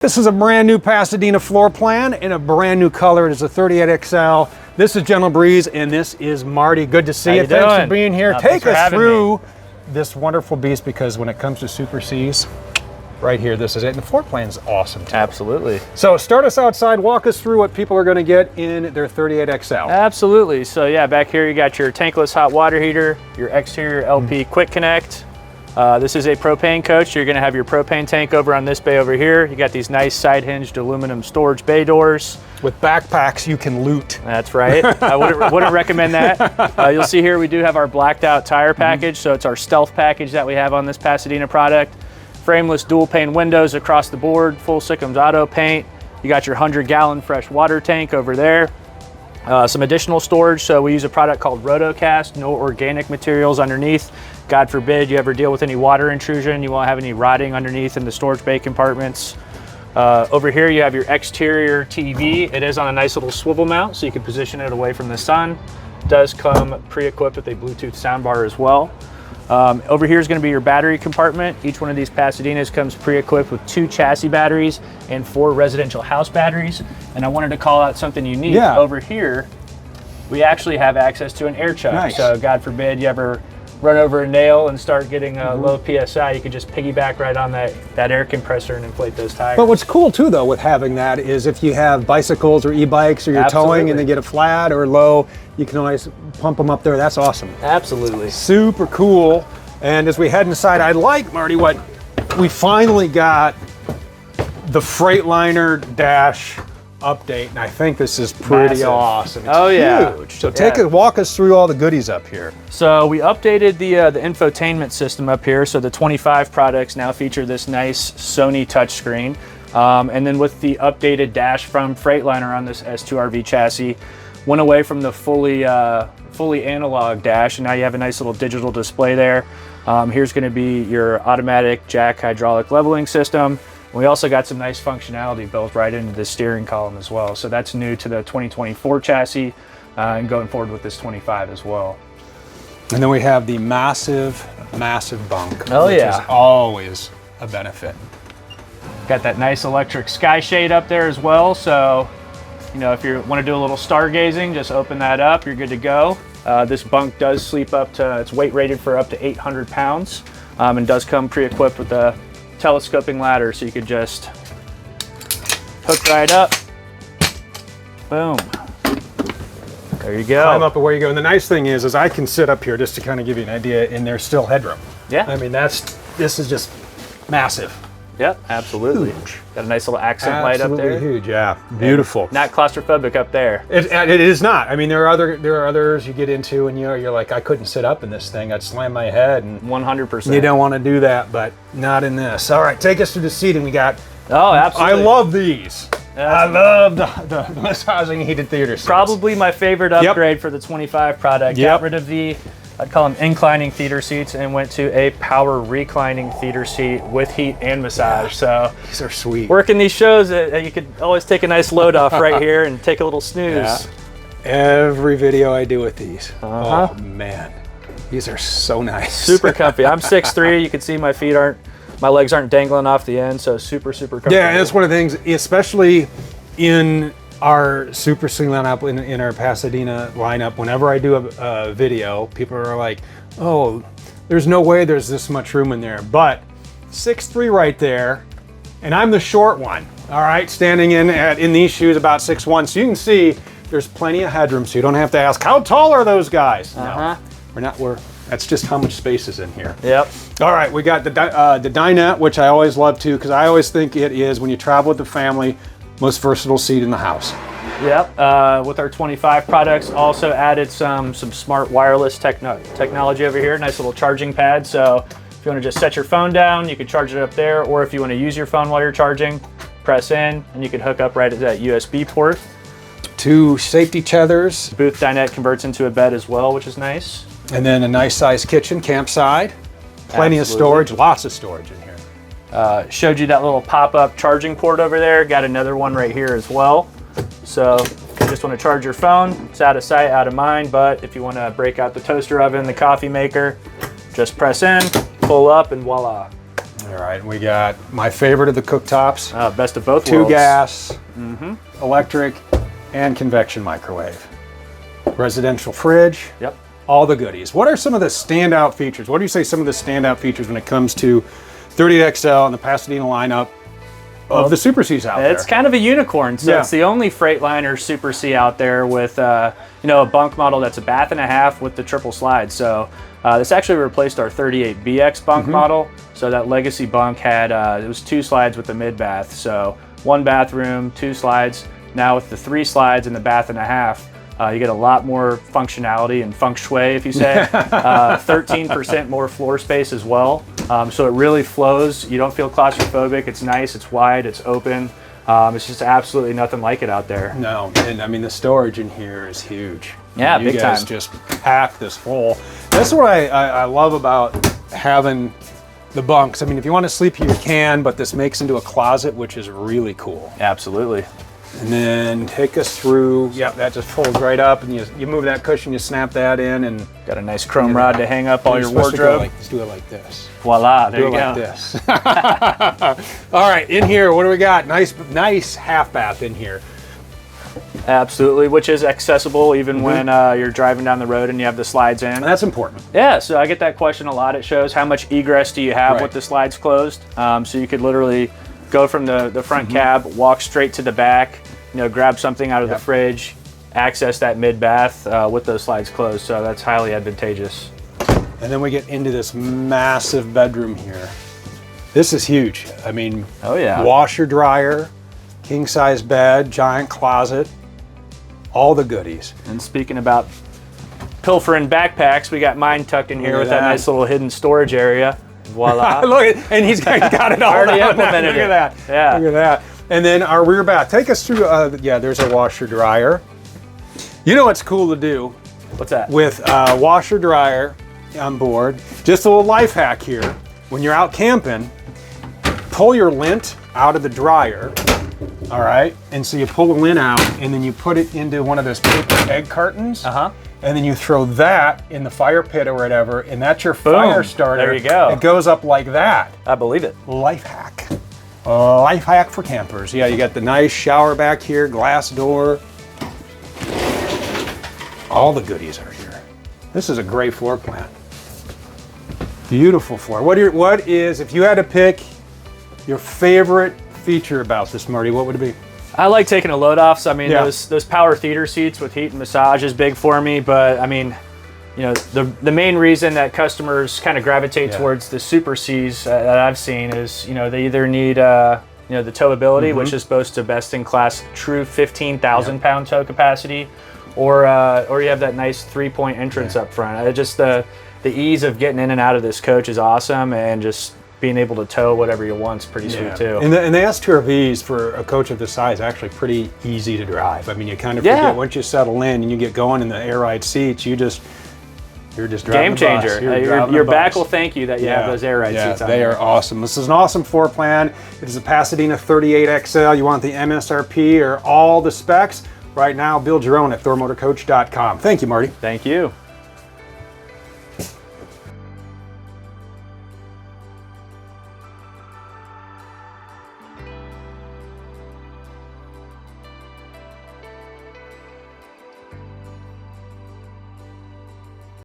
This is a brand new Pasadena floor plan in a brand new color. It is a 38XL. This is Gentle Breeze, and this is Marty. Good to see you. Thanks for being here. Take us through this wonderful beast, because when it comes to Super Cs, right here, this is it. And the floor plan is awesome too. Absolutely. So start us outside, walk us through what people are going to get in their 38XL. Absolutely. So yeah, back here you got your tankless hot water heater, your exterior LP quick connect. This is a propane coach. You're going to have your propane tank over on this bay over here. You got these nice side hinged aluminum storage bay doors. With backpacks, you can loot. That's right. I wouldn't recommend that. You'll see here we do have our blacked out tire package. So it's our stealth package that we have on this Pasadena product. Frameless dual pane windows across the board, full Sickums auto paint. You got your 100-gallon fresh water tank over there. Some additional storage. So we use a product called Rotocast, no organic materials underneath. God forbid you ever deal with any water intrusion, you won't have any rotting underneath in the storage bay compartments. Over here you have your exterior TV. It is on a nice little swivel mount, so you can position it away from the sun. It does come pre-equipped with a Bluetooth soundbar as well. Over here is going to be your battery compartment. Each one of these Pasadenas comes pre-equipped with 2 chassis batteries and 4 residential house batteries. And I wanted to call out something unique. Yeah. Over here, we actually have access to an air chuck. Nice. So God forbid you ever run over a nail and start getting a low PSI, you could just piggyback right on that air compressor and inflate those tires. But what's cool too though with having that is if you have bicycles or e-bikes or you're towing and they get a flat or low, you can always pump them up there. That's awesome. Absolutely. Super cool. And as we head inside, I like, Marty, what we finally got the Freightliner dash update, and I think this is pretty awesome. It's huge. So walk us through all the goodies up here. So we updated the infotainment system up here. So the 25 products now feature this nice Sony touchscreen. And then with the updated dash from Freightliner on this S2RV chassis, went away from the fully analog dash, and now you have a nice little digital display there. Here's going to be your automatic jack hydraulic leveling system. We also got some nice functionality built right into the steering column as well. So that's new to the 2024 chassis and going forward with this 25 as well. And then we have the massive bunk, which is always a benefit. Got that nice electric sky shade up there as well. So, you know, if you want to do a little stargazing, just open that up, you're good to go. This bunk does sleep up to, it's weight rated for up to 800 pounds and does come pre-equipped with a telescoping ladder, so you could just hook right up, boom, there you go. Climb up where you go. And the nice thing is I can sit up here just to kind of give you an idea, and there's still headroom. Yeah. I mean, this is just massive. Yep, absolutely. Huge. Got a nice little accent light up there. Huge, yeah. Beautiful. And not claustrophobic up there. It is not. I mean, there are others you get into, and you're like, I couldn't sit up in this thing. I'd slam my head. And 100%. You don't want to do that, but not in this. All right, take us through the seating. We got. Oh, absolutely. I love these. I love the massaging heated theater seats. Probably my favorite upgrade for the 25 product. Got rid of the, I'd call them inclining theater seats, and went to a power reclining theater seat with heat and massage. So these are sweet. Working these shows, you could always take a nice load off right here and take a little snooze. Yeah. Every video I do with these. Oh man, these are so nice. Super comfy. I'm 6'3". You can see my legs aren't dangling off the end, so super comfortable. Yeah, and that's one of the things, especially in our Super C lineup, in our Pasadena lineup, whenever I do a video, people are like, oh, there's no way there's this much room in there. But 6'3" right there, and I'm the short one, all right, standing in these shoes about 6'1", so you can see there's plenty of headroom, so you don't have to ask, how tall are those guys? No, that's just how much space is in here. Yep. All right, we got the dinette, which I always love too, because I always think it is, when you travel with the family, most versatile seat in the house. Yep. With our 25 products, also added some smart wireless technology over here. Nice little charging pad. So if you want to just set your phone down, you can charge it up there. Or if you want to use your phone while you're charging, press in, and you can hook up right at that USB port. 2 safety tethers. Booth dinette converts into a bed as well, which is nice. And then a nice sized kitchen, campside. Plenty of storage, lots of storage in here. Showed you that little pop-up charging port over there. Got another one right here as well. So if you just want to charge your phone, it's out of sight, out of mind. But if you want to break out the toaster oven, the coffee maker, just press in, pull up, and voila. All right, we got my favorite of the cooktops. Best of both 2 worlds. gas, electric, and convection microwave. Residential fridge. Yep. All the goodies. What are some of the standout features? What do you say some of the standout features when it comes to 38XL and the Pasadena lineup of the Super Cs out there? It's kind of a unicorn. So it's the only Freightliner Super C out there with a bunk model that's a bath and a half with the triple slide. So this actually replaced our 38BX bunk model. So that legacy bunk had it was 2 slides with the mid bath. So 1 bathroom, 2 slides. Now with the 3 slides and the bath and a half, you get a lot more functionality and feng shui, if you say. 13% more floor space as well. So it really flows. You don't feel claustrophobic. It's nice, it's wide, it's open. It's just absolutely nothing like it out there. No, and I mean, the storage in here is huge. Yeah, you big guys time. just pack this full. That's what I love about having the bunks. I mean, if you want to sleep here, you can, but this makes into a closet, which is really cool. Absolutely. And then take us through, yep, that just folds right up, and you move that cushion, you snap that in, and got a nice chrome rod to hang up all your wardrobe. Let's do it like this. Voila, there you go. Like this. All right, in here, what do we got? Nice half bath in here. Absolutely, which is accessible even when you're driving down the road and you have the slides in. And that's important. Yeah, so I get that question a lot. It shows how much egress do you have with the slides closed. So you could literally go from the front cab, walk straight to the back, grab something out of the fridge, access that mid bath with those slides closed. So that's highly advantageous. And then we get into this massive bedroom here. This is huge. I mean, washer, dryer, king size bed, giant closet, all the goodies. And speaking about pilfering backpacks, we got mine tucked in here with that nice little hidden storage area. Voila. Look, and he's got it all already implemented. Look at that. Yeah. Look at that. And then our rear bath. Take us through, there's a washer dryer. You know what's cool to do? What's that? With washer dryer on board. Just a little life hack here. When you're out camping, pull your lint out of the dryer. All right. And so you pull the lint out and then you put it into one of those paper egg cartons. And then you throw that in the fire pit or whatever, and that's your fire starter. There you go. It goes up like that. I believe it. Life hack. Life hack for campers. Yeah, you got the nice shower back here, glass door. All the goodies are here. This is a great floor plan. Beautiful floor. What is, if you had to pick your favorite feature about this, Marty, what would it be? I like taking a load off. So I mean, those power theater seats with heat and massage is big for me. But I mean, the main reason that customers kind of gravitate towards the Super Cs that I've seen is they either need the towability, which is supposed to best in class true 15,000 pound tow capacity, or you have that nice 3-point entrance up front. Just the ease of getting in and out of this coach is awesome, and just being able to tow whatever you want is pretty sweet too. And the S2RVs for a coach of this size is actually pretty easy to drive. I mean, you kind of forget once you settle in and you get going in the air ride seats, you're just driving game changer. Your back will thank you that you have those air ride seats on. They are awesome. This is an awesome floor plan. It is a Pasadena 38XL. You want the MSRP or all the specs? Right now, build your own at thormotorcoach.com. Thank you, Marty. Thank you.